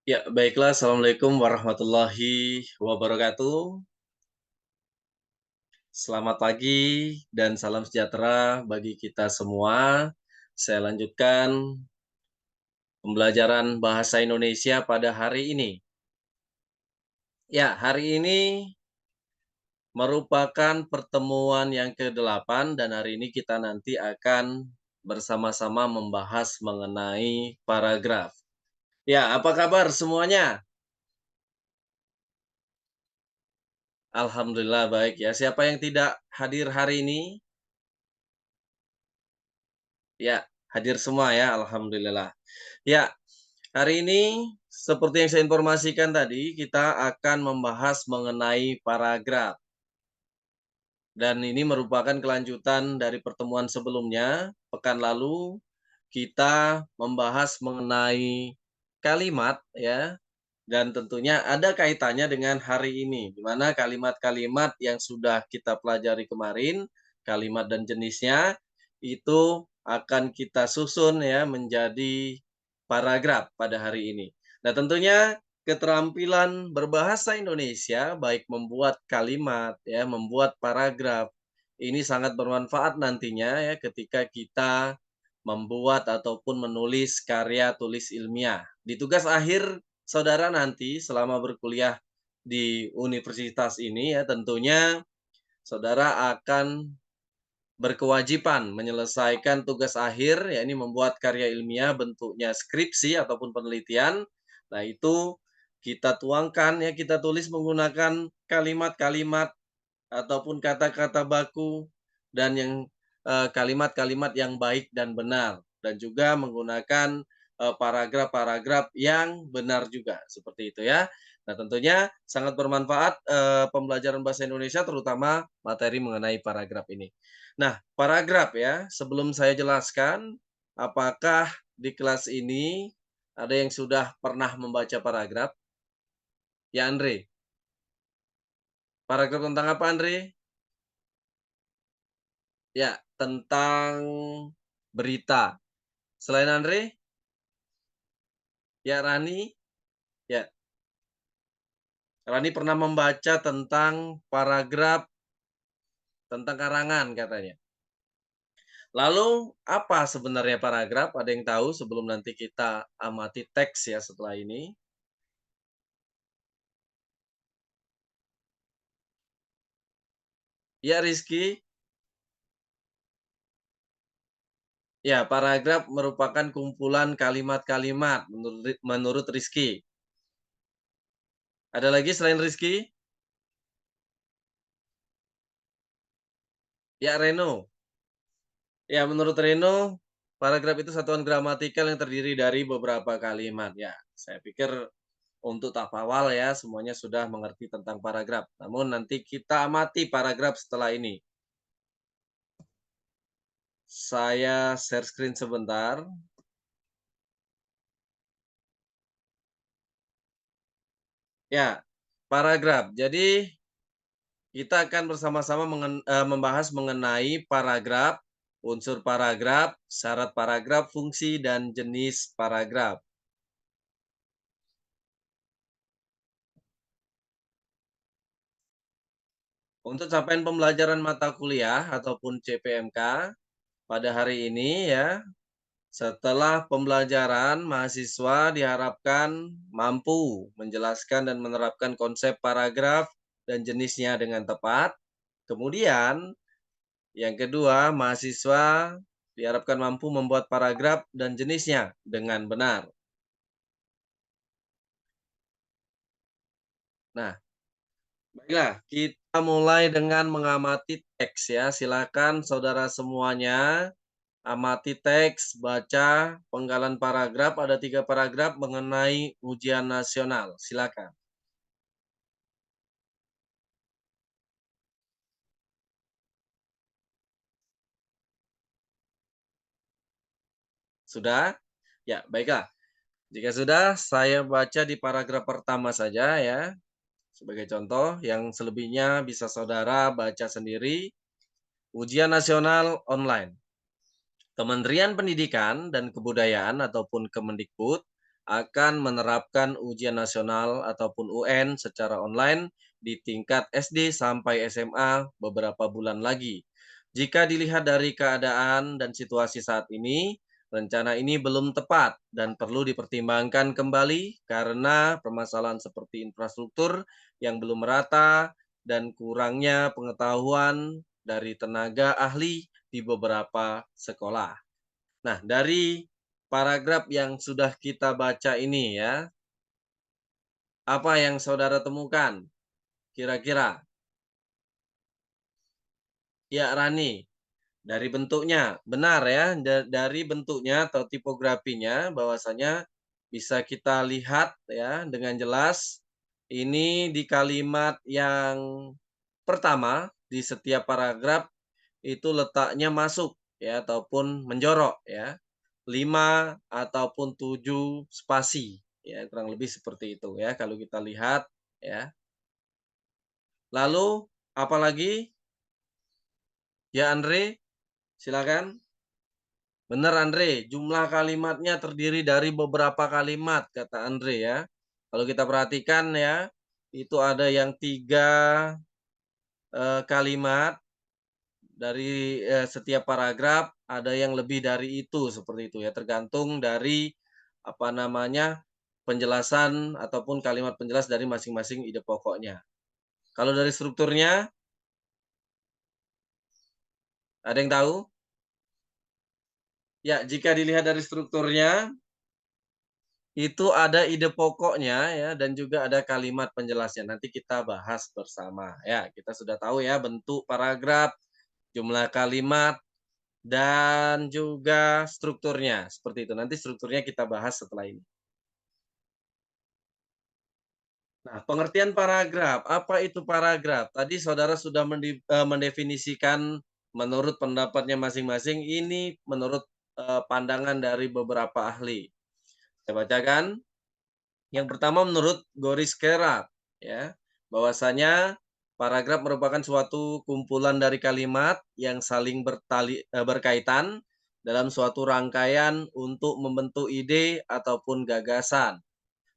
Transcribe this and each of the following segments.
Ya, baiklah. Assalamualaikum warahmatullahi wabarakatuh. Selamat pagi dan salam sejahtera bagi kita semua. Saya lanjutkan pembelajaran bahasa Indonesia pada hari ini. Ya, hari ini merupakan pertemuan yang ke-8 dan hari ini kita nanti akan bersama-sama membahas mengenai paragraf. Ya, apa kabar semuanya? Alhamdulillah baik ya. Siapa yang tidak hadir hari ini? Ya, hadir semua ya, alhamdulillah. Ya, hari ini seperti yang saya informasikan tadi, kita akan membahas mengenai paragraf. Dan ini merupakan kelanjutan dari pertemuan sebelumnya. Pekan lalu kita membahas mengenai kalimat ya, dan tentunya ada kaitannya dengan hari ini, di mana kalimat-kalimat yang sudah kita pelajari kemarin, kalimat dan jenisnya, itu akan kita susun ya menjadi paragraf pada hari ini. Nah, tentunya keterampilan berbahasa Indonesia, baik membuat kalimat ya, membuat paragraf, ini sangat bermanfaat nantinya ya ketika kita membuat ataupun menulis karya tulis ilmiah. Di tugas akhir saudara nanti selama berkuliah di universitas ini ya tentunya saudara akan berkewajiban menyelesaikan tugas akhir, yakni membuat karya ilmiah bentuknya skripsi ataupun penelitian. Nah, itu kita tuangkan ya, kita tulis menggunakan kalimat-kalimat ataupun kata-kata baku dan yang kalimat-kalimat yang baik dan benar dan juga menggunakan paragraf-paragraf yang benar juga seperti itu ya. Nah, tentunya sangat bermanfaat pembelajaran bahasa Indonesia terutama materi mengenai paragraf ini. Nah, paragraf ya, sebelum saya jelaskan apakah di kelas ini ada yang sudah pernah membaca paragraf? Ya, Andre. Paragraf tentang apa, Andre? Ya, tentang berita. Selain Andre? Ya, Rani? Ya, Rani pernah membaca tentang paragraf tentang karangan katanya. Lalu apa sebenarnya paragraf? Ada yang tahu sebelum nanti kita amati teks ya setelah ini? Ya, Rizky? Ya, paragraf merupakan kumpulan kalimat-kalimat menurut Rizky. Ada lagi selain Rizky? Ya, Reno. Ya, menurut Reno, paragraf itu satuan gramatikal yang terdiri dari beberapa kalimat. Ya, saya pikir untuk tahap awal ya, semuanya sudah mengerti tentang paragraf. Namun nanti kita amati paragraf setelah ini. Saya share screen sebentar. Ya, paragraf. Jadi kita akan bersama-sama membahas mengenai paragraf, unsur paragraf, syarat paragraf, fungsi, dan jenis paragraf. Untuk capaian pembelajaran mata kuliah ataupun CPMK pada hari ini ya, setelah pembelajaran mahasiswa diharapkan mampu menjelaskan dan menerapkan konsep paragraf dan jenisnya dengan tepat. Kemudian yang kedua, mahasiswa diharapkan mampu membuat paragraf dan jenisnya dengan benar. Nah, baiklah, kita mulai dengan mengamati teks ya. Silakan saudara semuanya amati teks, baca penggalan paragraf. Ada 3 paragraf mengenai ujian nasional. Silakan. Sudah? Ya, baiklah. Jika sudah, saya baca di paragraf pertama saja ya. Sebagai contoh, yang selebihnya bisa saudara baca sendiri. Ujian nasional online. Kementerian Pendidikan dan Kebudayaan ataupun Kemendikbud akan menerapkan ujian nasional ataupun UN secara online di tingkat SD sampai SMA beberapa bulan lagi. Jika dilihat dari keadaan dan situasi saat ini, rencana ini belum tepat dan perlu dipertimbangkan kembali karena permasalahan seperti infrastruktur yang belum merata dan kurangnya pengetahuan dari tenaga ahli di beberapa sekolah. Nah, dari paragraf yang sudah kita baca ini ya, apa yang saudara temukan kira-kira? Ya, Rani, dari bentuknya, benar ya, dari bentuknya atau tipografinya bahwasanya bisa kita lihat ya dengan jelas ini di kalimat yang pertama di setiap paragraf itu letaknya masuk ya ataupun menjorok ya. 5 ataupun 7 spasi ya, kurang lebih seperti itu ya kalau kita lihat ya. Lalu apalagi? Ya Andre, silakan. Benar Andre, jumlah kalimatnya terdiri dari beberapa kalimat kata Andre ya. Kalau kita perhatikan ya, itu ada yang 3 kalimat dari, setiap paragraf, ada yang lebih dari itu, seperti itu ya, tergantung dari, apa namanya, penjelasan ataupun kalimat penjelas dari masing-masing ide pokoknya. Kalau dari strukturnya, ada yang tahu? Ya, jika dilihat dari strukturnya, itu ada ide pokoknya ya, dan juga ada kalimat penjelasnya. Nanti kita bahas bersama ya. Kita sudah tahu ya bentuk paragraf, jumlah kalimat, dan juga strukturnya, seperti itu. Nanti strukturnya kita bahas setelah ini. Nah, pengertian paragraf, apa itu paragraf? Tadi saudara sudah mendefinisikan menurut pendapatnya masing-masing, ini menurut, pandangan dari beberapa ahli. Saya bacakan, yang pertama menurut Goris Kerat, ya, bahwasanya paragraf merupakan suatu kumpulan dari kalimat yang saling berkaitan dalam suatu rangkaian untuk membentuk ide ataupun gagasan.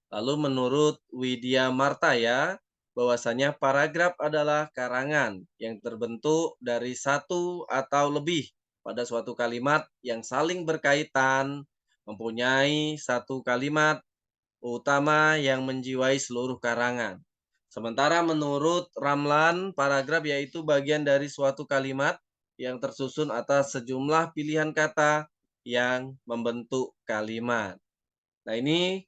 Lalu menurut Widya Martaya, bahwasanya paragraf adalah karangan yang terbentuk dari satu atau lebih pada suatu kalimat yang saling berkaitan, mempunyai satu kalimat utama yang menjiwai seluruh karangan. Sementara menurut Ramlan, paragraf yaitu bagian dari suatu kalimat yang tersusun atas sejumlah pilihan kata yang membentuk kalimat. Nah, ini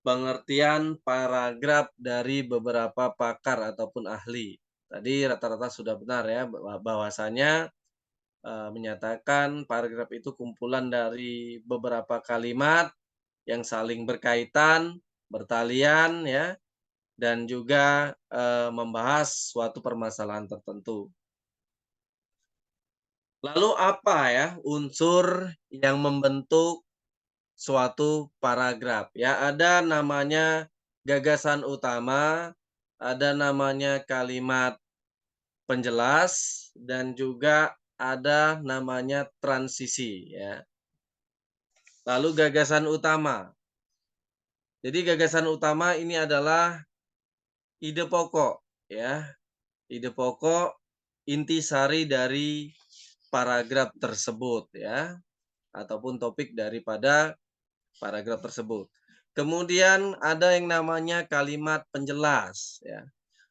pengertian paragraf dari beberapa pakar ataupun ahli. Tadi rata-rata sudah benar ya bahwasanya menyatakan paragraf itu kumpulan dari beberapa kalimat yang saling berkaitan, bertalian ya, dan juga membahas suatu permasalahan tertentu. Lalu apa ya unsur yang membentuk suatu paragraf ya? Ada namanya gagasan utama, ada namanya kalimat penjelas, dan juga ada namanya transisi ya. Lalu gagasan utama. Jadi gagasan utama ini adalah ide pokok ya, ide pokok inti sari dari paragraf tersebut ya, ataupun topik daripada paragraf tersebut. Kemudian ada yang namanya kalimat penjelas ya.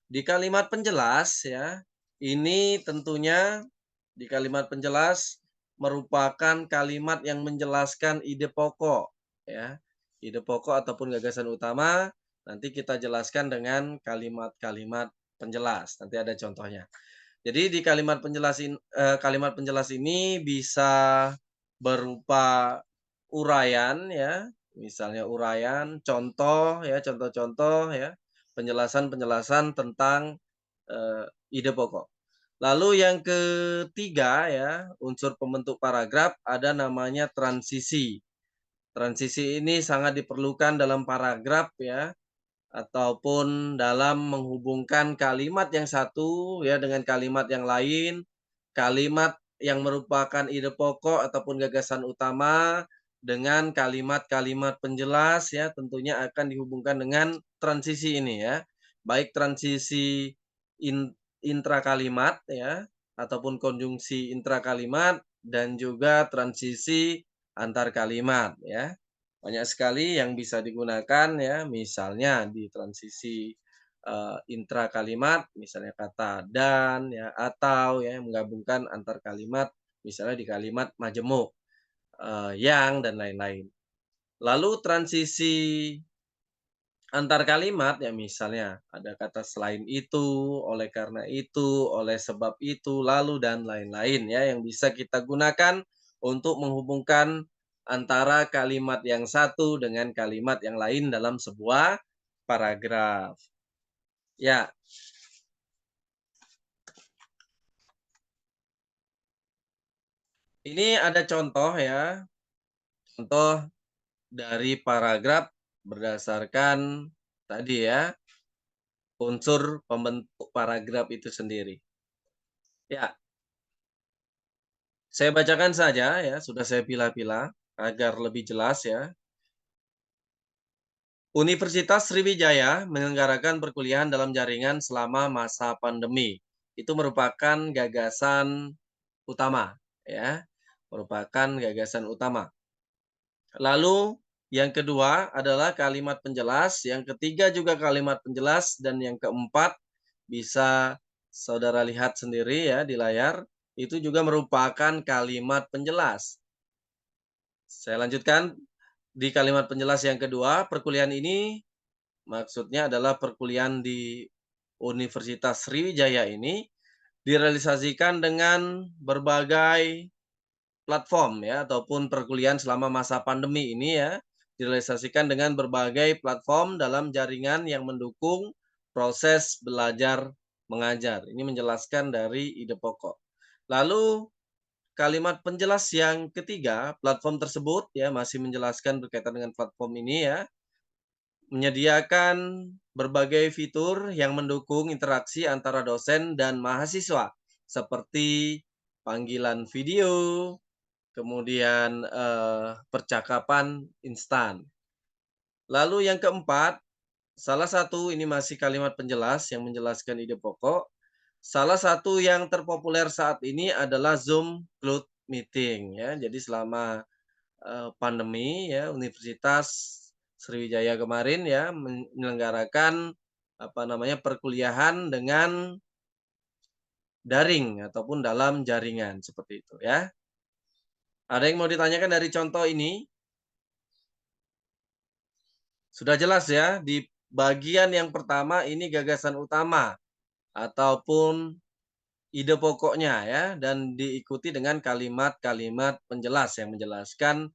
Di kalimat penjelas ya, ini tentunya di kalimat penjelas merupakan kalimat yang menjelaskan ide pokok ya. Ide pokok ataupun gagasan utama nanti kita jelaskan dengan kalimat-kalimat penjelas. Nanti ada contohnya. Jadi di kalimat penjelas ini bisa berupa uraian ya, misalnya uraian, contoh ya, contoh-contoh ya, penjelasan-penjelasan tentang, ide pokok. Lalu yang ketiga ya, unsur pembentuk paragraf ada namanya transisi. Transisi ini sangat diperlukan dalam paragraf ya, ataupun dalam menghubungkan kalimat yang satu ya dengan kalimat yang lain, kalimat yang merupakan ide pokok ataupun gagasan utama dengan kalimat-kalimat penjelas ya, tentunya akan dihubungkan dengan transisi ini ya. Baik transisi intra kalimat ya, ataupun konjungsi intra kalimat dan juga transisi antar kalimat ya. Banyak sekali yang bisa digunakan ya, misalnya di transisi intra kalimat, misalnya kata dan ya, atau ya menggabungkan antar kalimat, misalnya di kalimat majemuk, yang dan lain-lain. Lalu transisi antar kalimat ya misalnya ada kata selain itu, oleh karena itu, oleh sebab itu, lalu dan lain-lain ya yang bisa kita gunakan untuk menghubungkan antara kalimat yang satu dengan kalimat yang lain dalam sebuah paragraf. Ya, ini ada contoh ya, contoh dari paragraf berdasarkan tadi ya, unsur pembentuk paragraf itu sendiri. Ya, saya bacakan saja ya, sudah saya pilah-pilah agar lebih jelas ya. Universitas Sriwijaya menyelenggarakan perkuliahan dalam jaringan selama masa pandemi. Itu merupakan gagasan utama ya, merupakan gagasan utama. Lalu yang kedua adalah kalimat penjelas, yang ketiga juga kalimat penjelas, dan yang keempat bisa saudara lihat sendiri ya di layar, itu juga merupakan kalimat penjelas. Saya lanjutkan, di kalimat penjelas yang kedua, perkuliahan ini maksudnya adalah perkuliahan di Universitas Sriwijaya ini direalisasikan dengan berbagai platform ya, ataupun perkuliahan selama masa pandemi ini ya, direalisasikan dengan berbagai platform dalam jaringan yang mendukung proses belajar mengajar. Ini menjelaskan dari ide pokok. Lalu kalimat penjelas yang ketiga, platform tersebut ya masih menjelaskan berkaitan dengan platform ini ya, menyediakan berbagai fitur yang mendukung interaksi antara dosen dan mahasiswa, seperti panggilan video, kemudian percakapan instan. Lalu yang keempat, salah satu ini masih kalimat penjelas yang menjelaskan ide pokok. Salah satu yang terpopuler saat ini adalah Zoom Cloud Meeting ya. Jadi selama pandemi ya, Universitas Sriwijaya kemarin ya menyelenggarakan apa namanya perkuliahan dengan daring ataupun dalam jaringan seperti itu ya. Ada yang mau ditanyakan dari contoh ini? Sudah jelas ya, di bagian yang pertama ini gagasan utama ataupun ide pokoknya ya, dan diikuti dengan kalimat-kalimat penjelas yang menjelaskan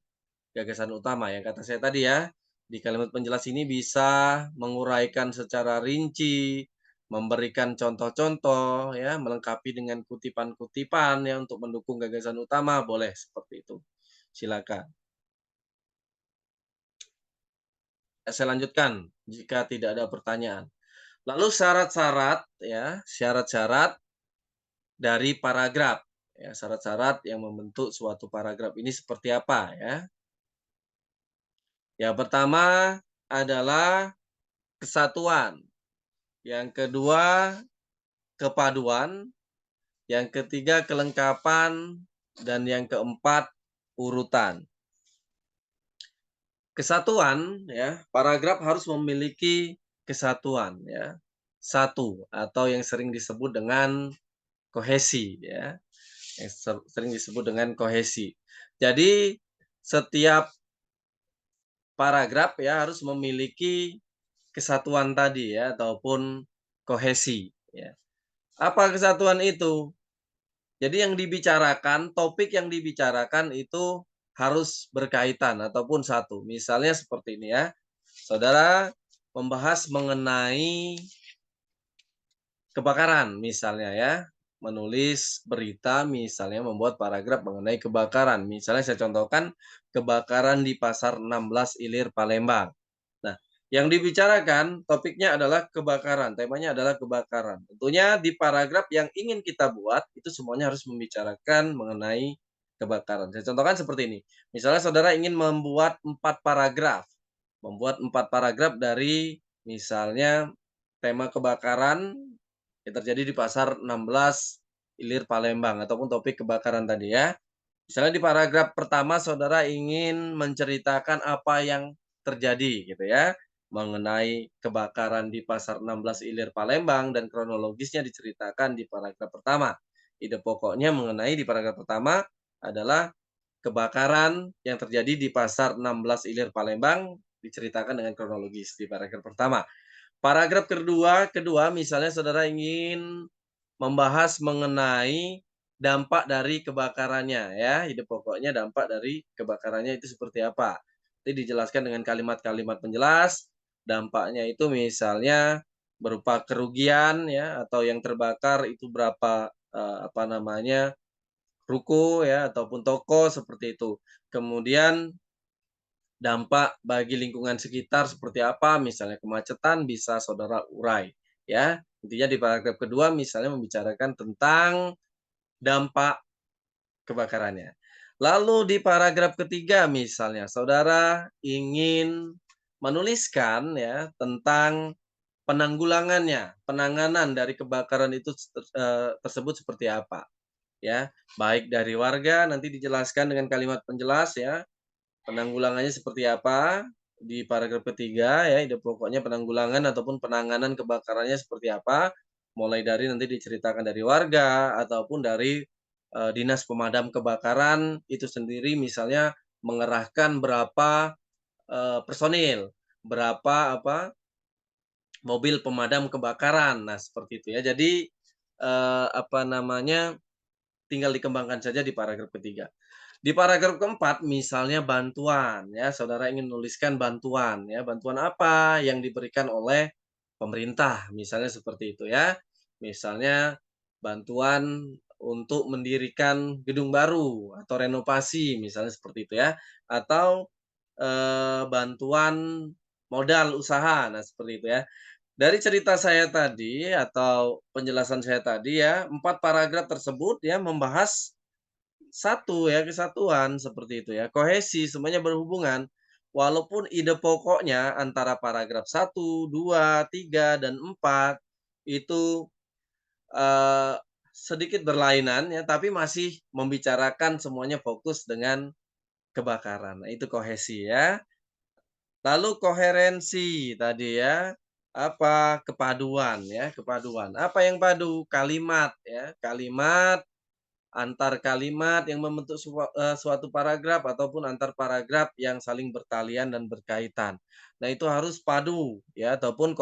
gagasan utama yang kata saya tadi ya. Di kalimat penjelas ini bisa menguraikan secara rinci, memberikan contoh-contoh ya, melengkapi dengan kutipan-kutipan ya untuk mendukung gagasan utama, boleh seperti itu. Silakan. Saya lanjutkan jika tidak ada pertanyaan. Lalu syarat-syarat ya, syarat-syarat dari paragraf. Ya, syarat-syarat yang membentuk suatu paragraf ini seperti apa ya? Yang pertama adalah kesatuan, yang kedua kepaduan, yang ketiga kelengkapan, dan yang keempat urutan. Kesatuan ya, paragraf harus memiliki kesatuan ya. Satu atau yang sering disebut dengan kohesi ya. Yang sering disebut dengan kohesi. Jadi setiap paragraf ya harus memiliki kesatuan tadi ya ataupun kohesi ya. Apa kesatuan itu? Jadi yang dibicarakan, topik yang dibicarakan itu harus berkaitan ataupun satu. Misalnya seperti ini ya. Saudara membahas mengenai kebakaran misalnya ya. Menulis berita misalnya membuat paragraf mengenai kebakaran. Misalnya saya contohkan kebakaran di Pasar 16 Ilir Palembang. Nah, yang dibicarakan topiknya adalah kebakaran, temanya adalah kebakaran. Tentunya di paragraf yang ingin kita buat itu semuanya harus membicarakan mengenai kebakaran. Saya contohkan seperti ini, misalnya saudara ingin membuat 4 paragraf dari misalnya tema kebakaran yang terjadi di Pasar 16 Ilir Palembang ataupun topik kebakaran tadi ya. Misalnya di paragraf pertama saudara ingin menceritakan apa yang terjadi gitu ya, mengenai kebakaran di Pasar 16 Ilir Palembang dan kronologisnya diceritakan di paragraf pertama. Ide pokoknya mengenai di paragraf pertama adalah kebakaran yang terjadi di Pasar 16 Ilir Palembang diceritakan dengan kronologis di paragraf pertama. Paragraf kedua misalnya saudara ingin membahas mengenai dampak dari kebakarannya ya, ide pokoknya dampak dari kebakarannya itu seperti apa. Nanti dijelaskan dengan kalimat-kalimat penjelas, dampaknya itu misalnya berupa kerugian ya, atau yang terbakar itu berapa, apa namanya, ruko ya, ataupun toko seperti itu. Kemudian dampak bagi lingkungan sekitar seperti apa, misalnya kemacetan bisa saudara urai, ya. Intinya di paragraf kedua misalnya membicarakan tentang dampak kebakarannya. Lalu di paragraf ketiga misalnya saudara ingin menuliskan ya tentang penanggulangannya, penanganan dari kebakaran itu tersebut seperti apa, ya. Baik dari warga nanti dijelaskan dengan kalimat penjelas ya, penanggulangannya seperti apa di paragraf ketiga ya, ide pokoknya penanggulangan ataupun penanganan kebakarannya seperti apa, mulai dari nanti diceritakan dari warga ataupun dari, dinas pemadam kebakaran itu sendiri misalnya mengerahkan berapa, personil, berapa mobil pemadam kebakaran. Nah seperti itu ya. Jadi, apa namanya, tinggal dikembangkan saja di paragraf ketiga. Di paragraf keempat, misalnya bantuan, ya, saudara ingin menuliskan bantuan, ya, bantuan apa yang diberikan oleh pemerintah, misalnya seperti itu, ya. Misalnya bantuan untuk mendirikan gedung baru atau renovasi, misalnya seperti itu, ya. Atau bantuan modal usaha, nah seperti itu, ya. Dari cerita saya tadi atau penjelasan saya tadi ya, 4 paragraf tersebut ya membahas satu ya, kesatuan seperti itu ya, kohesi semuanya berhubungan. Walaupun ide pokoknya antara paragraf 1, 2, 3, dan 4 itu, eee, sedikit berlainan ya, tapi masih membicarakan semuanya fokus dengan kebakaran. Nah, itu kohesi ya. Lalu koherensi tadi ya, apa, kepaduan ya, kepaduan. Apa yang padu? Kalimat ya, kalimat, antar kalimat yang membentuk suatu paragraf ataupun antar paragraf yang saling bertalian dan berkaitan. Nah, itu harus padu ya ataupun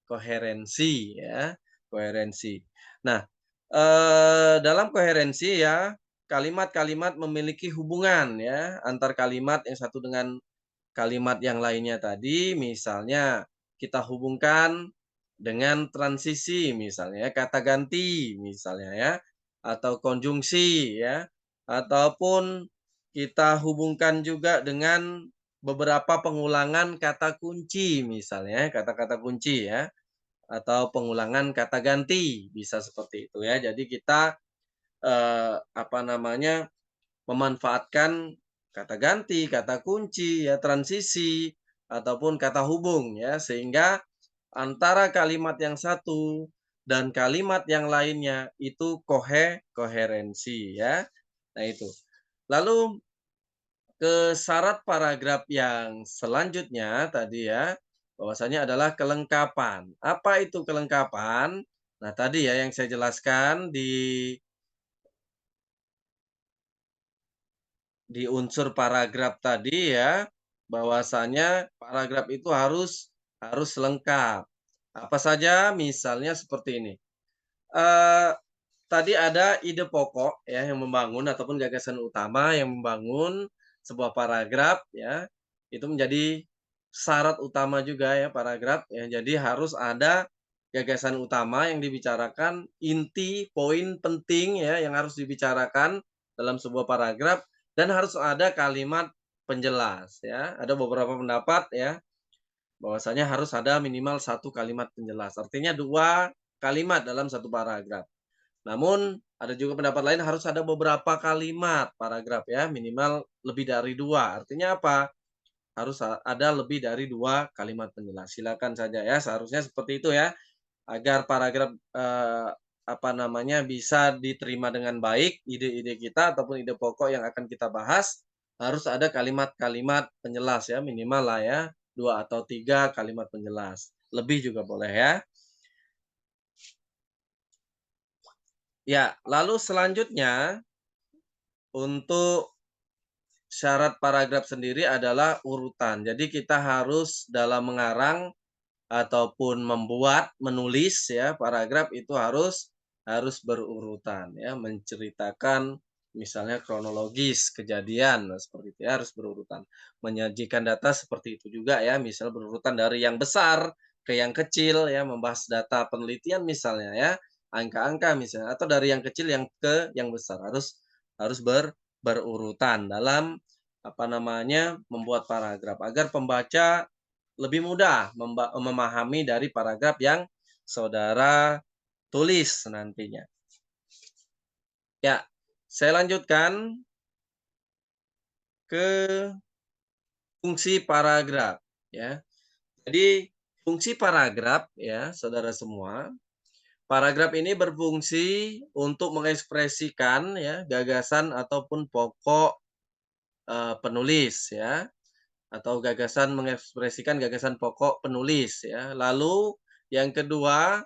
koherensi ya, koherensi. Nah, dalam koherensi ya, kalimat-kalimat memiliki hubungan ya, antar kalimat yang satu dengan kalimat yang lainnya tadi, misalnya kita hubungkan dengan transisi misalnya ya, kata ganti misalnya ya, atau konjungsi ya, ataupun kita hubungkan juga dengan beberapa pengulangan kata kunci misalnya, kata-kata kunci ya, atau pengulangan kata ganti, bisa seperti itu ya. Jadi kita, apa namanya, memanfaatkan kata ganti, kata kunci, ya transisi, ataupun kata hubung ya, sehingga antara kalimat yang satu dan kalimat yang lainnya itu koherensi ya. Nah itu. Lalu ke syarat paragraf yang selanjutnya tadi ya, bahwasanya adalah kelengkapan. Apa itu kelengkapan? Nah tadi ya yang saya jelaskan di unsur paragraf tadi ya, bahwasanya paragraf itu harus lengkap. Apa saja? Misalnya seperti ini, eee, tadi ada ide pokok ya yang membangun ataupun gagasan utama yang membangun sebuah paragraf ya, itu menjadi syarat utama juga ya paragraf ya. Jadi harus ada gagasan utama yang dibicarakan, inti, poin penting ya yang harus dibicarakan dalam sebuah paragraf dan harus ada kalimat penjelas ya. Ada beberapa pendapat ya, bahwasanya harus ada minimal 1 kalimat penjelas, artinya 2 kalimat dalam 1 paragraf. Namun ada juga pendapat lain harus ada beberapa kalimat paragraf ya, minimal lebih dari 2. Artinya apa? Harus ada lebih dari 2 kalimat penjelas. Silakan saja ya, seharusnya seperti itu ya, agar paragraf, apa namanya, bisa diterima dengan baik ide-ide kita ataupun ide pokok yang akan kita bahas, harus ada kalimat-kalimat penjelas ya, minimal lah ya, 2 atau 3 kalimat penjelas. Lebih juga boleh ya. Ya, lalu selanjutnya untuk syarat paragraf sendiri adalah urutan. Jadi kita harus dalam mengarang ataupun membuat, menulis ya, paragraf itu harus berurutan ya, menceritakan misalnya kronologis kejadian, nah seperti itu ya, harus berurutan. Menyajikan data seperti itu juga ya, misal berurutan dari yang besar ke yang kecil ya, membahas data penelitian misalnya ya, angka-angka misalnya, atau dari yang kecil yang ke yang besar, harus harus berurutan dalam, apa namanya, membuat paragraf agar pembaca lebih mudah memahami dari paragraf yang saudara tulis nantinya. Ya, saya lanjutkan ke fungsi paragraf ya. Jadi fungsi paragraf ya, saudara semua, paragraf ini berfungsi untuk mengekspresikan ya gagasan ataupun pokok, penulis ya, atau gagasan mengekspresikan gagasan pokok penulis ya. Lalu yang kedua,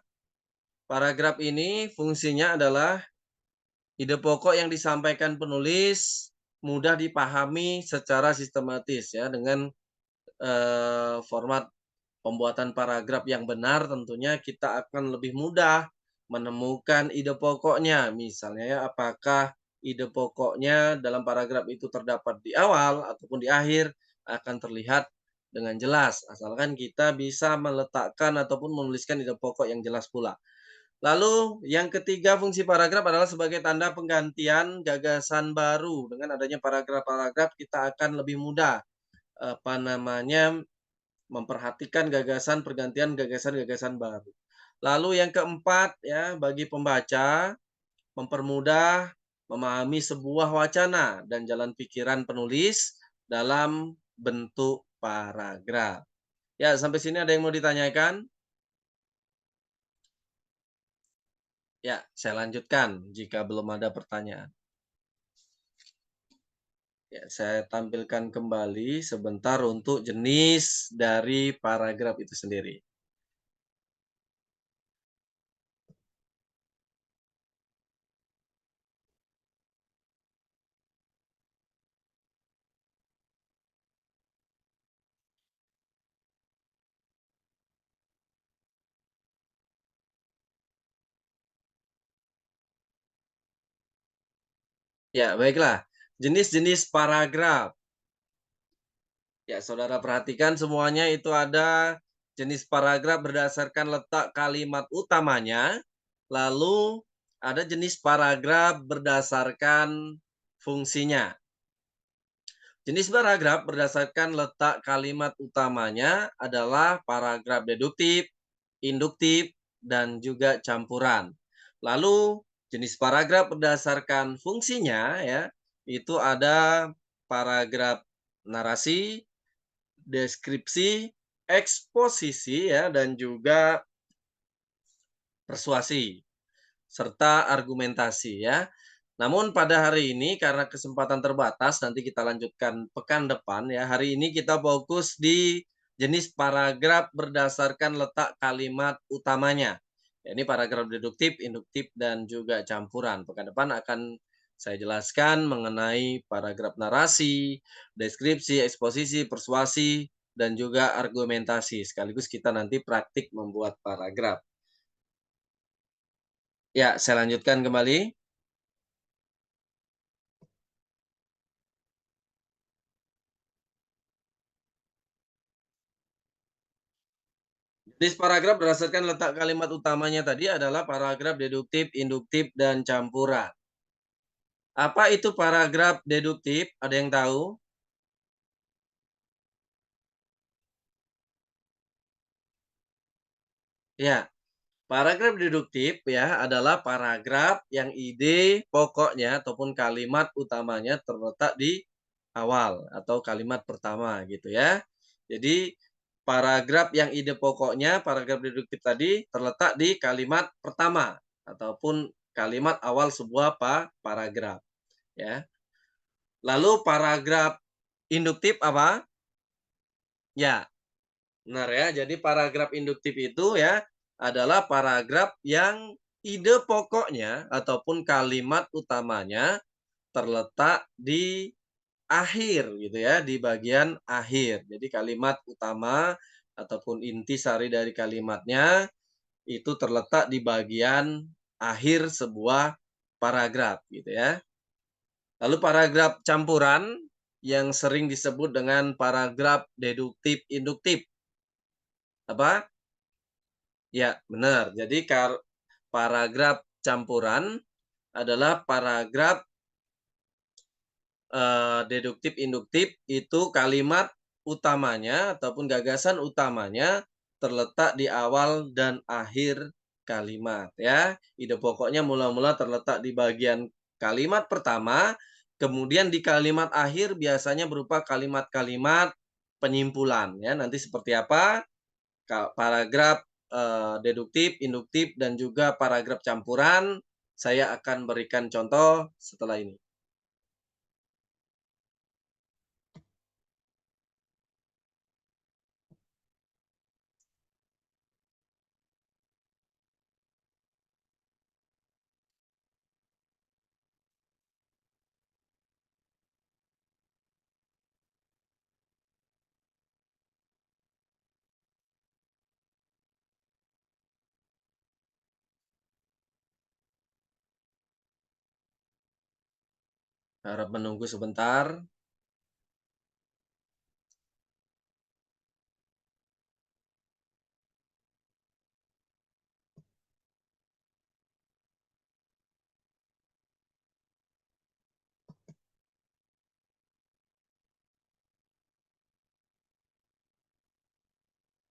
paragraf ini fungsinya adalah ide pokok yang disampaikan penulis mudah dipahami secara sistematis ya dengan, format pembuatan paragraf yang benar tentunya kita akan lebih mudah menemukan ide pokoknya. Misalnya ya, apakah ide pokoknya dalam paragraf itu terdapat di awal ataupun di akhir, akan terlihat dengan jelas, asalkan kita bisa meletakkan ataupun menuliskan ide pokok yang jelas pula. Lalu yang ketiga fungsi paragraf adalah sebagai tanda penggantian gagasan baru. Dengan adanya paragraf-paragraf kita akan lebih mudah, apa namanya, memperhatikan gagasan pergantian gagasan-gagasan baru. Lalu yang keempat ya, bagi pembaca, mempermudah memahami sebuah wacana dan jalan pikiran penulis dalam bentuk paragraf. Ya, sampai sini ada yang mau ditanyakan? Ya, saya lanjutkan jika belum ada pertanyaan. Ya, saya tampilkan kembali sebentar untuk jenis dari paragraf itu sendiri. Ya, baiklah. Jenis-jenis paragraf. Ya, saudara perhatikan semuanya itu ada jenis paragraf berdasarkan letak kalimat utamanya, lalu ada jenis paragraf berdasarkan fungsinya. Jenis paragraf berdasarkan letak kalimat utamanya adalah paragraf deduktif, induktif, dan juga campuran. Lalu jenis paragraf berdasarkan fungsinya ya, itu ada paragraf narasi, deskripsi, eksposisi ya, dan juga persuasi serta argumentasi ya. Namun pada hari ini karena kesempatan terbatas, nanti kita lanjutkan pekan depan ya. Hari ini kita fokus di jenis paragraf berdasarkan letak kalimat utamanya. Ya, ini paragraf deduktif, induktif, dan juga campuran. Pekan depan akan saya jelaskan mengenai paragraf narasi, deskripsi, eksposisi, persuasi, dan juga argumentasi. Sekaligus kita nanti praktik membuat paragraf. Ya, saya lanjutkan kembali. Jenis paragraf berdasarkan letak kalimat utamanya tadi adalah paragraf deduktif, induktif, dan campuran. Apa itu paragraf deduktif? Ada yang tahu? Ya, Paragraf deduktif ya adalah paragraf yang ide pokoknya ataupun kalimat utamanya terletak di awal atau kalimat pertama gitu ya. Jadi paragraf yang ide pokoknya, paragraf deduktif tadi terletak di kalimat pertama ataupun kalimat awal sebuah paragraf ya. Lalu paragraf induktif apa? Ya, benar ya. Jadi paragraf induktif itu ya adalah paragraf yang ide pokoknya ataupun kalimat utamanya terletak di akhir gitu ya, di bagian akhir. Jadi kalimat utama ataupun inti sari dari kalimatnya itu terletak di bagian akhir sebuah paragraf gitu ya. Lalu paragraf campuran yang sering disebut dengan paragraf deduktif induktif. Apa? Ya, benar. Jadi paragraf campuran adalah paragraf deduktif induktif itu kalimat utamanya ataupun gagasan utamanya terletak di awal dan akhir kalimat ya. Ide pokoknya mula-mula terletak di bagian kalimat pertama, kemudian di kalimat akhir biasanya berupa kalimat-kalimat penyimpulan ya. Nanti seperti apa? Paragraf deduktif, induktif, dan juga paragraf campuran, saya akan berikan contoh setelah ini. Harap menunggu sebentar.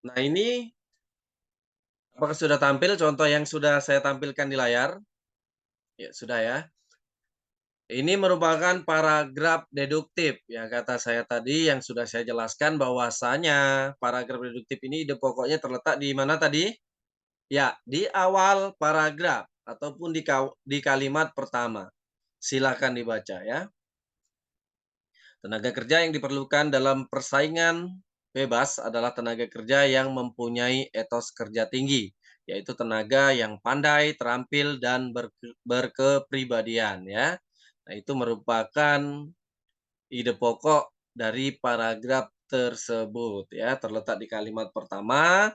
Nah, ini apakah sudah tampil contoh yang sudah saya tampilkan di layar? Ya, sudah ya. Ini merupakan paragraf deduktif, ya kata saya tadi yang sudah saya jelaskan bahwasanya paragraf deduktif ini ide pokoknya terletak di mana tadi? Ya, di awal paragraf ataupun di kalimat pertama. Silakan dibaca ya. Tenaga kerja yang diperlukan dalam persaingan bebas adalah tenaga kerja yang mempunyai etos kerja tinggi, yaitu tenaga yang pandai, terampil, dan berkepribadian ya. Nah, itu merupakan ide pokok dari paragraf tersebut ya, terletak di kalimat pertama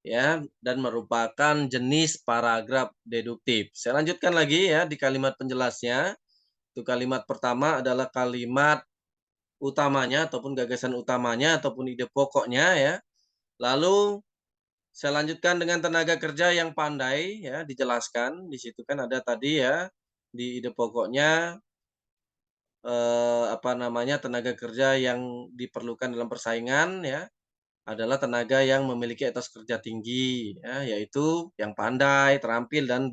ya dan merupakan jenis paragraf deduktif. Saya lanjutkan lagi ya di kalimat penjelasnya. Itu kalimat pertama adalah kalimat utamanya ataupun gagasan utamanya ataupun ide pokoknya ya. Lalu saya lanjutkan dengan tenaga kerja yang pandai ya, dijelaskan. Di situ kan ada tadi ya, di ide pokoknya apa namanya, tenaga kerja yang diperlukan dalam persaingan ya, adalah tenaga yang memiliki etos kerja tinggi ya, yaitu yang pandai, terampil dan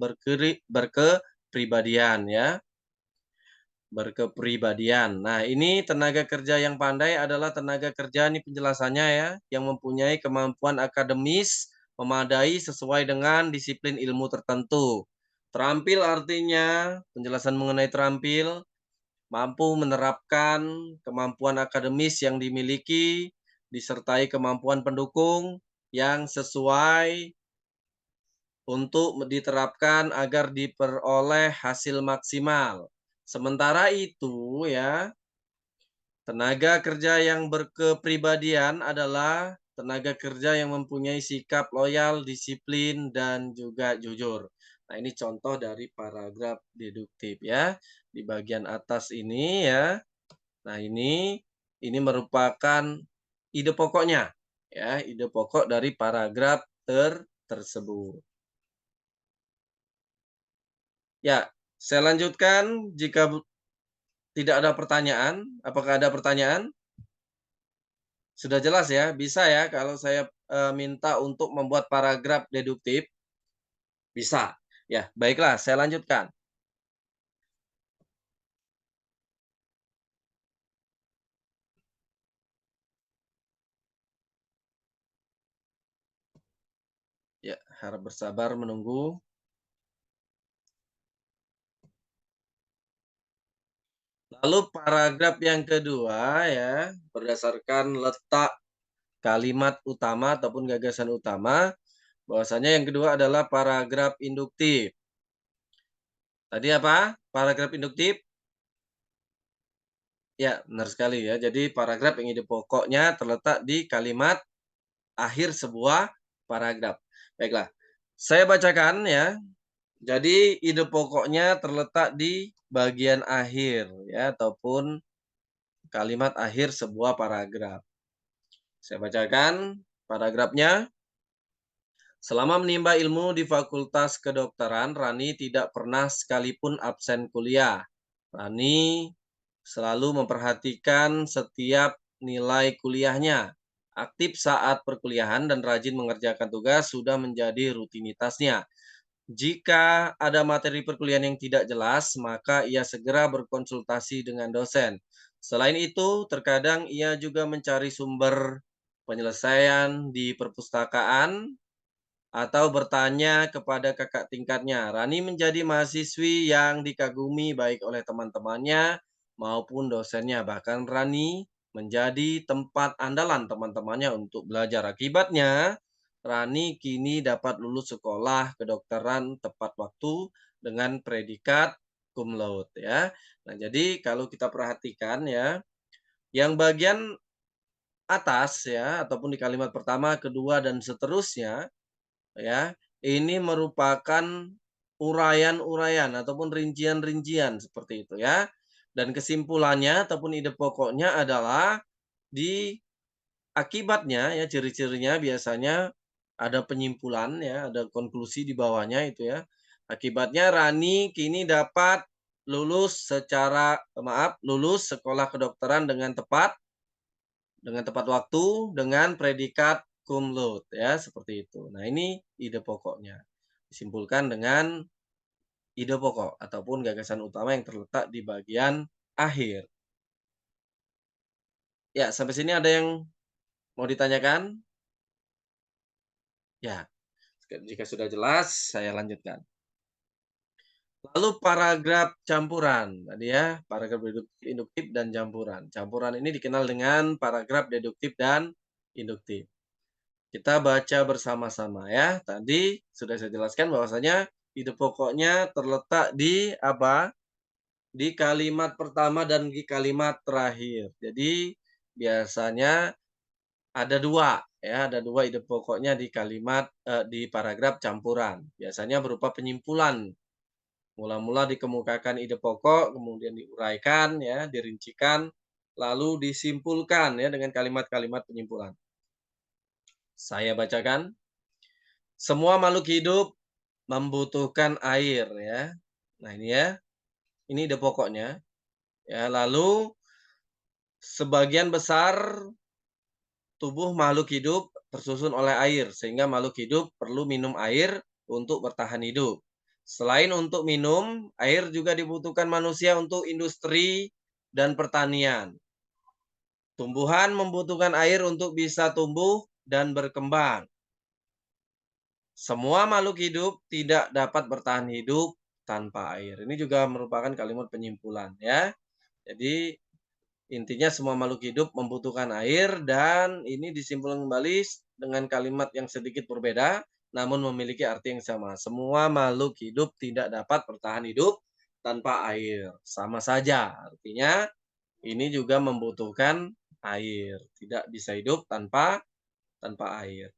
berkepribadian ya. Berkepribadian. Nah, ini tenaga kerja yang pandai adalah tenaga kerja ini penjelasannya ya, yang mempunyai kemampuan akademis memadai sesuai dengan disiplin ilmu tertentu. Terampil artinya, penjelasan mengenai terampil, mampu menerapkan kemampuan akademis yang dimiliki, disertai kemampuan pendukung yang sesuai untuk diterapkan agar diperoleh hasil maksimal. Sementara itu ya, tenaga kerja yang berkepribadian adalah tenaga kerja yang mempunyai sikap loyal, disiplin, dan juga jujur. Nah, ini contoh dari paragraf deduktif ya. Di bagian atas ini ya. Nah, ini merupakan ide pokoknya ya, ide pokok dari paragraf tersebut. Ya, saya lanjutkan jika tidak ada pertanyaan. Apakah ada pertanyaan? Sudah jelas ya? Bisa ya kalau saya minta untuk membuat paragraf deduktif? Bisa. Ya, baiklah saya lanjutkan. Ya, harap bersabar menunggu. Lalu paragraf yang kedua ya, berdasarkan letak kalimat utama ataupun gagasan utama, bahwasanya yang kedua adalah paragraf induktif. Tadi apa? Paragraf induktif? Ya, benar sekali ya. Jadi paragraf yang ide pokoknya terletak di kalimat akhir sebuah paragraf. Baiklah, saya bacakan ya. Jadi ide pokoknya terletak di bagian akhir ya ataupun kalimat akhir sebuah paragraf. Saya bacakan paragrafnya. Selama menimba ilmu di Fakultas Kedokteran, Rani tidak pernah sekalipun absen kuliah. Rani selalu memperhatikan setiap nilai kuliahnya. Aktif saat perkuliahan dan rajin mengerjakan tugas sudah menjadi rutinitasnya. Jika ada materi perkuliahan yang tidak jelas, maka ia segera berkonsultasi dengan dosen. Selain itu, terkadang ia juga mencari sumber penyelesaian di perpustakaan atau bertanya kepada kakak tingkatnya. Rani menjadi mahasiswi yang dikagumi baik oleh teman-temannya maupun dosennya. Bahkan Rani menjadi tempat andalan teman-temannya untuk belajar. Akibatnya, Rani kini dapat lulus sekolah kedokteran tepat waktu dengan predikat cum laude ya. Nah, jadi kalau kita perhatikan ya, yang bagian atas ya ataupun di kalimat pertama, kedua dan seterusnya ya, ini merupakan uraian-uraian ataupun rincian-rincian seperti itu ya. Dan kesimpulannya ataupun ide pokoknya adalah di akibatnya ya ciri-cirinya biasanya ada penyimpulan ya, ada konklusi di bawahnya itu ya. Akibatnya Rani kini dapat lulus sekolah kedokteran dengan tepat waktu, dengan predikat cum laude ya, seperti itu. Nah, ini ide pokoknya. Disimpulkan dengan ide pokok ataupun gagasan utama yang terletak di bagian akhir. Ya, sampai sini ada yang mau ditanyakan? Ya, jika sudah jelas saya lanjutkan. Lalu paragraf campuran, tadi ya, paragraf induktif dan campuran. Campuran ini dikenal dengan paragraf deduktif dan induktif. Kita baca bersama-sama ya. Tadi sudah saya jelaskan bahwasanya ide pokoknya terletak di apa? Di kalimat pertama dan di kalimat terakhir. Jadi biasanya ada dua ya, ada dua ide pokoknya di kalimat di paragraf campuran. Biasanya berupa penyimpulan. Mula-mula dikemukakan ide pokok, kemudian diuraikan ya, dirincikan, lalu disimpulkan ya dengan kalimat-kalimat penyimpulan. Saya bacakan. Semua makhluk hidup membutuhkan air ya. Nah ini ya, ini ide pokoknya. Ya, lalu sebagian besar tubuh makhluk hidup tersusun oleh air, sehingga makhluk hidup perlu minum air untuk bertahan hidup. Selain untuk minum, air juga dibutuhkan manusia untuk industri dan pertanian. Tumbuhan membutuhkan air untuk bisa tumbuh dan berkembang. Semua makhluk hidup tidak dapat bertahan hidup tanpa air. Ini juga merupakan kalimat penyimpulan ya. Jadi intinya semua makhluk hidup membutuhkan air dan ini disimpulkan kembali dengan kalimat yang sedikit berbeda namun memiliki arti yang sama. Semua makhluk hidup tidak dapat bertahan hidup tanpa air. Sama saja. Artinya ini juga membutuhkan air. Tidak bisa hidup tanpa air.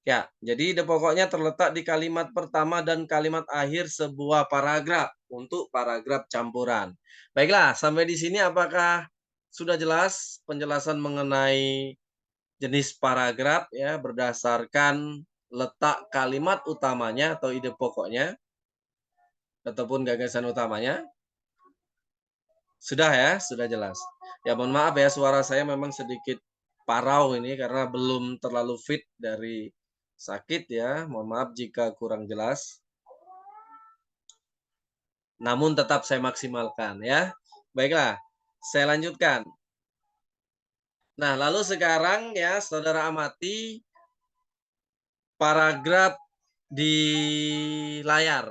Ya, jadi ide pokoknya terletak di kalimat pertama dan kalimat akhir sebuah paragraf untuk paragraf campuran. Baiklah, sampai di sini apakah sudah jelas penjelasan mengenai jenis paragraf ya berdasarkan letak kalimat utamanya atau ide pokoknya ataupun gagasan utamanya? Sudah ya, sudah jelas. Ya mohon maaf ya suara saya memang sedikit parau ini karena belum terlalu fit dari sakit ya. Mohon maaf jika kurang jelas. namun tetap saya maksimalkan ya. Baiklah, saya lanjutkan. Nah, lalu sekarang ya saudara amati paragraf di layar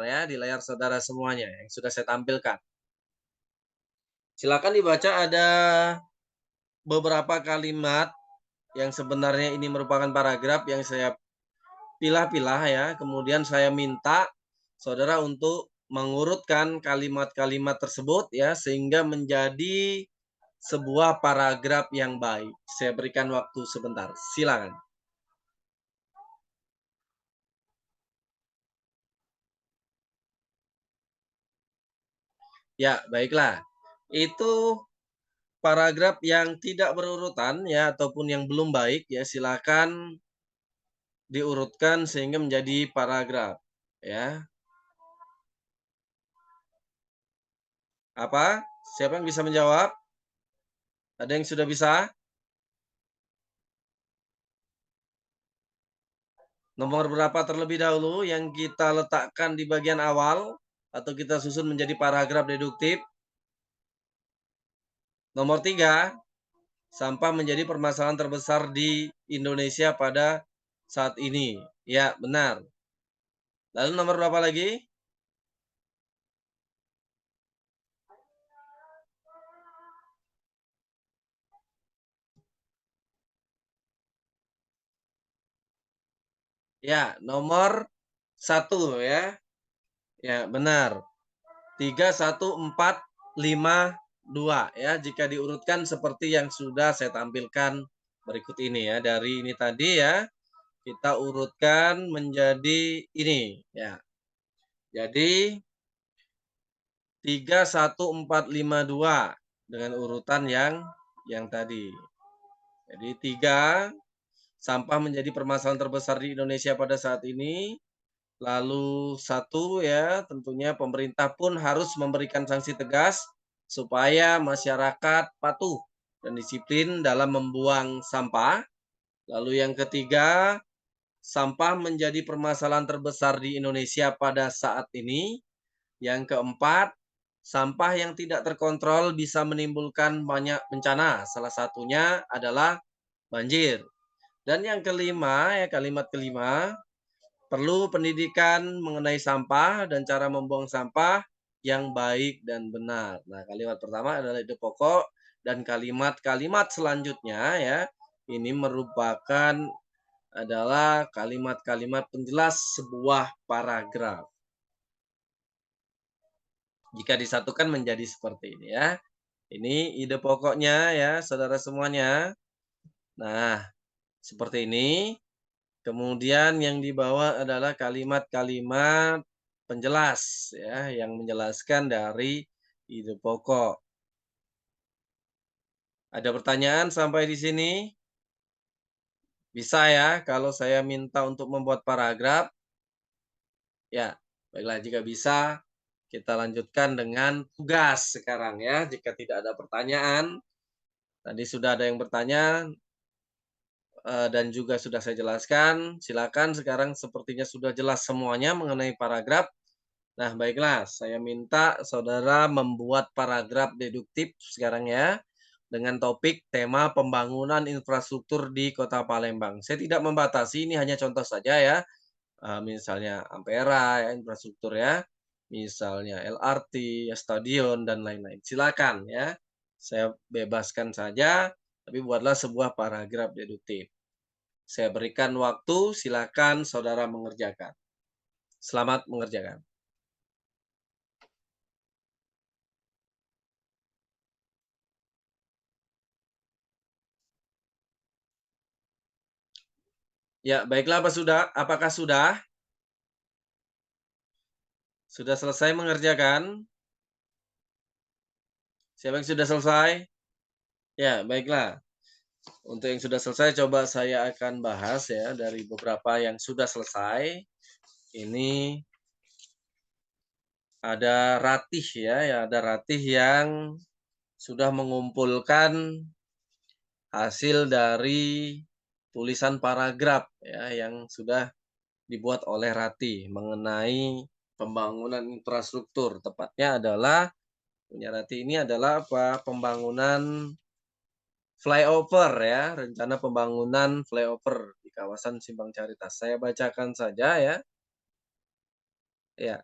saudara semuanya yang sudah saya tampilkan. Silakan dibaca, ada beberapa kalimat yang sebenarnya ini merupakan paragraf yang saya pilah-pilah ya, kemudian saya minta saudara untuk mengurutkan kalimat-kalimat tersebut ya, sehingga menjadi sebuah paragraf yang baik. Saya berikan waktu sebentar, silakan. Ya, baiklah. Itu paragraf yang tidak berurutan ya, ataupun yang belum baik ya, silakan diurutkan sehingga menjadi paragraf ya. Apa? Siapa yang bisa menjawab? Ada yang sudah bisa? Nomor berapa terlebih dahulu yang kita letakkan di bagian awal atau kita susun menjadi paragraf deduktif? Nomor 3, sampah menjadi permasalahan terbesar di Indonesia pada saat ini. Ya, benar. Lalu nomor berapa lagi? Ya, nomor 1 ya. Ya, benar. 3, 1, 4, 5, 2 ya, jika diurutkan seperti yang sudah saya tampilkan berikut ini ya. Dari ini tadi ya, kita urutkan menjadi ini ya. Jadi 3, 1, 4, 5, 2 dengan urutan yang tadi. Jadi 3, sampah menjadi permasalahan terbesar di Indonesia pada saat ini. Lalu 1 ya, tentunya pemerintah pun harus memberikan sanksi tegas supaya masyarakat patuh dan disiplin dalam membuang sampah. Lalu yang ketiga, sampah menjadi permasalahan terbesar di Indonesia pada saat ini. Yang keempat, sampah yang tidak terkontrol bisa menimbulkan banyak bencana. Salah satunya adalah banjir. Dan yang kelima, ya kalimat kelima, perlu pendidikan mengenai sampah dan cara membuang sampah yang baik dan benar. Nah, kalimat pertama adalah ide pokok dan kalimat-kalimat selanjutnya ya, ini merupakan adalah kalimat-kalimat penjelas sebuah paragraf. Jika disatukan menjadi seperti ini ya. Ini ide pokoknya ya, saudara semuanya. Nah, seperti ini. Kemudian yang di bawah adalah kalimat-kalimat penjelas ya, yang menjelaskan dari ide pokok. Ada pertanyaan sampai di sini? Bisa ya kalau saya minta untuk membuat paragraf? Ya, baiklah jika bisa kita lanjutkan dengan tugas sekarang ya. Jika tidak ada pertanyaan, tadi sudah ada yang bertanya dan juga sudah saya jelaskan. Silakan sekarang sepertinya sudah jelas semuanya mengenai paragraf. Nah, baiklah, saya minta saudara membuat paragraf deduktif sekarang ya, dengan topik tema pembangunan infrastruktur di Kota Palembang. Saya tidak membatasi, ini hanya contoh saja ya, misalnya Ampera ya, infrastruktur ya, misalnya LRT, ya, stadion, dan lain-lain. Silakan ya, saya bebaskan saja, tapi buatlah sebuah paragraf deduktif. Saya berikan waktu, silakan saudara mengerjakan. Selamat mengerjakan. Ya, baiklah apakah sudah? Sudah selesai mengerjakan? Siapa yang sudah selesai? Ya, baiklah. Untuk yang sudah selesai coba saya akan bahas ya dari beberapa yang sudah selesai. Ini ada Ratih ya, ada Ratih yang sudah mengumpulkan hasil dari tulisan paragraf ya yang sudah dibuat oleh Ratih mengenai Pembangunan infrastruktur, tepatnya adalah punya Rati ini adalah apa, pembangunan flyover ya, rencana pembangunan flyover di kawasan Simpang Caritas. Saya bacakan saja ya. Ya,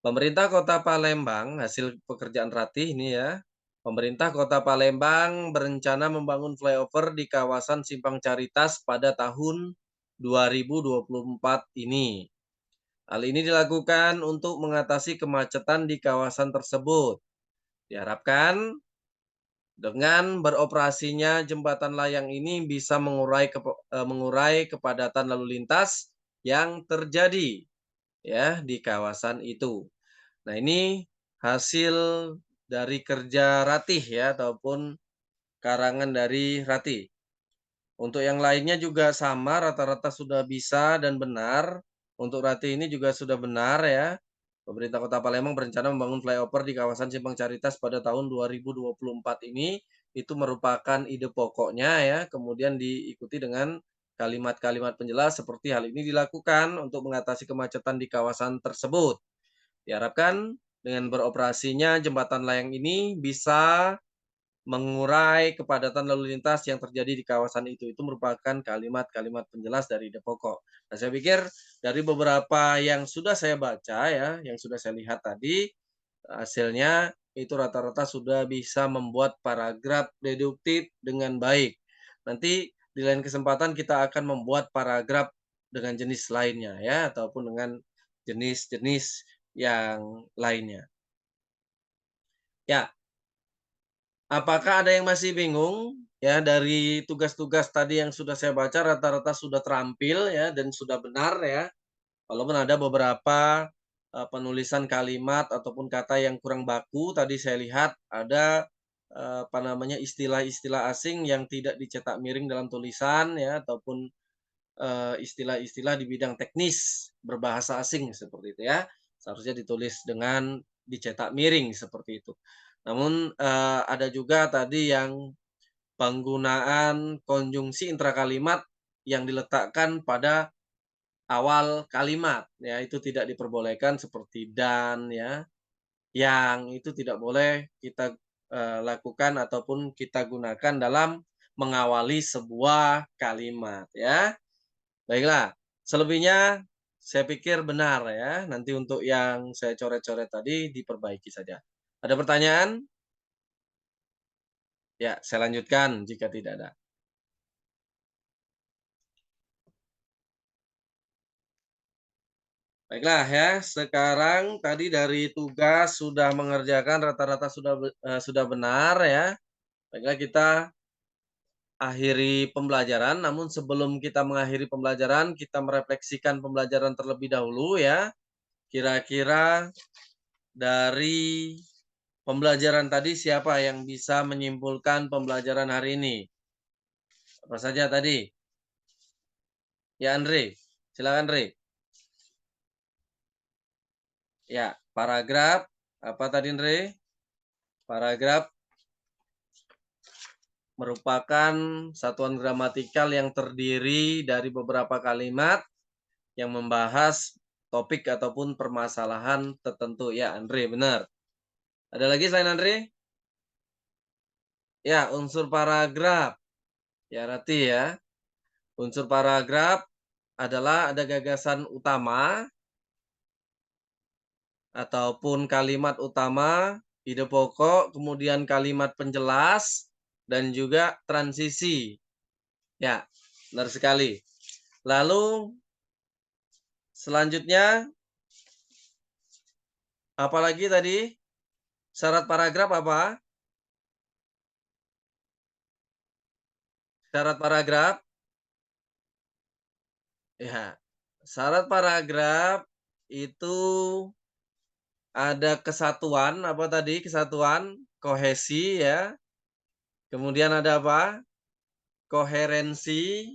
pemerintah Kota Palembang, hasil pekerjaan Ratih ini ya. Pemerintah Kota Palembang berencana membangun flyover di kawasan Simpang Caritas pada tahun 2024 ini. Hal ini dilakukan untuk mengatasi kemacetan di kawasan tersebut. Diharapkan dengan beroperasinya jembatan layang ini bisa mengurai kepadatan lalu lintas yang terjadi ya di kawasan itu. Nah, ini hasil dari kerja Ratih ya ataupun karangan dari Ratih. Untuk yang lainnya juga sama, rata-rata sudah bisa dan benar. Untuk Ratih ini juga sudah benar ya. Pemerintah Kota Palembang berencana membangun flyover di kawasan Simpang Caritas pada tahun 2024 ini. Itu merupakan ide pokoknya ya, kemudian diikuti dengan kalimat-kalimat penjelas seperti hal ini dilakukan untuk mengatasi kemacetan di kawasan tersebut. Diharapkan dengan beroperasinya jembatan layang ini bisa mengurai kepadatan lalu lintas yang terjadi di kawasan itu. Itu merupakan kalimat-kalimat penjelas dari ide pokok. Nah, saya pikir dari beberapa yang sudah saya baca ya, yang sudah saya lihat tadi, hasilnya itu rata-rata sudah bisa membuat paragraf deduktif dengan baik. Nanti di lain kesempatan kita akan membuat paragraf dengan jenis lainnya ya, ataupun dengan jenis-jenis yang lainnya. Ya, apakah ada yang masih bingung? Ya, dari tugas-tugas tadi yang sudah saya baca rata-rata sudah terampil ya dan sudah benar ya. Walaupun ada beberapa, penulisan kalimat ataupun kata yang kurang baku, tadi saya lihat ada, apa namanya, istilah-istilah asing yang tidak dicetak miring dalam tulisan ya, ataupun, istilah-istilah di bidang teknis berbahasa asing seperti itu ya. Seharusnya ditulis dengan dicetak miring seperti itu. Namun, ada juga tadi yang penggunaan konjungsi intrakalimat yang diletakkan pada awal kalimat, ya itu tidak diperbolehkan seperti dan ya, yang itu tidak boleh kita, lakukan ataupun kita gunakan dalam mengawali sebuah kalimat ya. Baiklah, selebihnya saya pikir benar ya, nanti untuk yang saya coret-coret tadi diperbaiki saja. Ada pertanyaan? Ya, saya lanjutkan jika tidak ada. Baiklah ya, sekarang tadi dari tugas sudah mengerjakan rata-rata sudah benar ya. Baiklah kita akhiri pembelajaran, namun sebelum kita mengakhiri pembelajaran, kita merefleksikan pembelajaran terlebih dahulu ya. Kira-kira dari pembelajaran tadi siapa yang bisa menyimpulkan pembelajaran hari ini? Apa saja tadi? Ya Andre, silakan Andre. Ya, paragraf apa tadi Andre? Paragraf merupakan satuan gramatikal yang terdiri dari beberapa kalimat yang membahas topik ataupun permasalahan tertentu. Ya, Andre, benar. Ada lagi selain Andre? Ya, unsur paragraf. Ya, Rati ya. Unsur paragraf adalah ada gagasan utama ataupun kalimat utama, ide pokok, kemudian kalimat penjelas, dan juga transisi. Ya, benar sekali. Lalu selanjutnya, apalagi tadi? Syarat paragraf apa? Syarat paragraf? Ya, syarat paragraf itu ada kesatuan, apa tadi? Kesatuan, kohesi ya. Kemudian ada apa? Koherensi,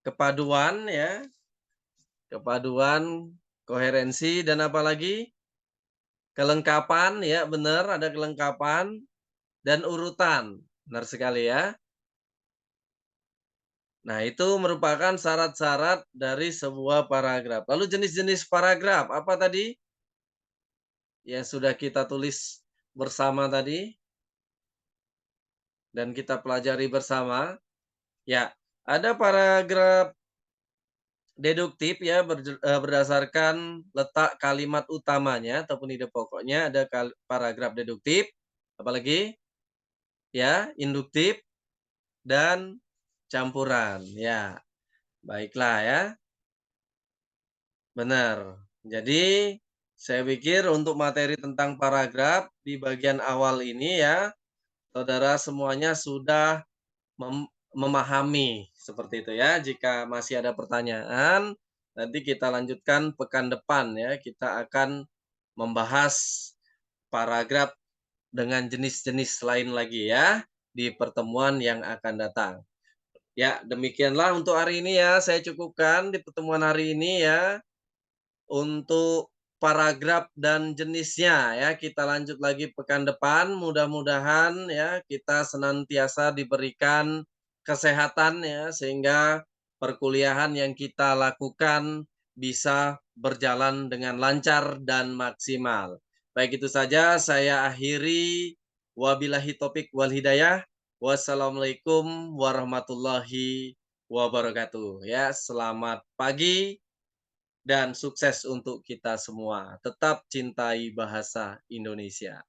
kepaduan ya. Kepaduan, koherensi dan apa lagi? Kelengkapan ya, benar ada kelengkapan dan urutan. Benar sekali ya. Nah, itu merupakan syarat-syarat dari sebuah paragraf. Lalu jenis-jenis paragraf apa tadi yang sudah kita tulis bersama tadi dan kita pelajari bersama? Ya, ada paragraf deduktif ya berdasarkan letak kalimat utamanya ataupun ide pokoknya, ada paragraf deduktif, apalagi? Ya, induktif dan campuran. Ya, baiklah ya. Benar. Jadi, saya pikir untuk materi tentang paragraf di bagian awal ini ya, saudara semuanya sudah memahami seperti itu ya. Jika masih ada pertanyaan, nanti kita lanjutkan pekan depan ya. Kita akan membahas paragraf dengan jenis-jenis lain lagi ya di pertemuan yang akan datang. Ya, demikianlah untuk hari ini ya. Saya cukupkan di pertemuan hari ini ya. Untuk paragraf dan jenisnya ya, kita lanjut lagi pekan depan. Mudah-mudahan ya kita senantiasa diberikan kesehatan ya, sehingga perkuliahan yang kita lakukan bisa berjalan dengan lancar dan maksimal. Baik itu saja saya akhiri. Wabillahi taufik wal hidayah. Wassalamualaikum warahmatullahi wabarakatuh. Ya, selamat pagi dan sukses untuk kita semua. Tetap cintai bahasa Indonesia.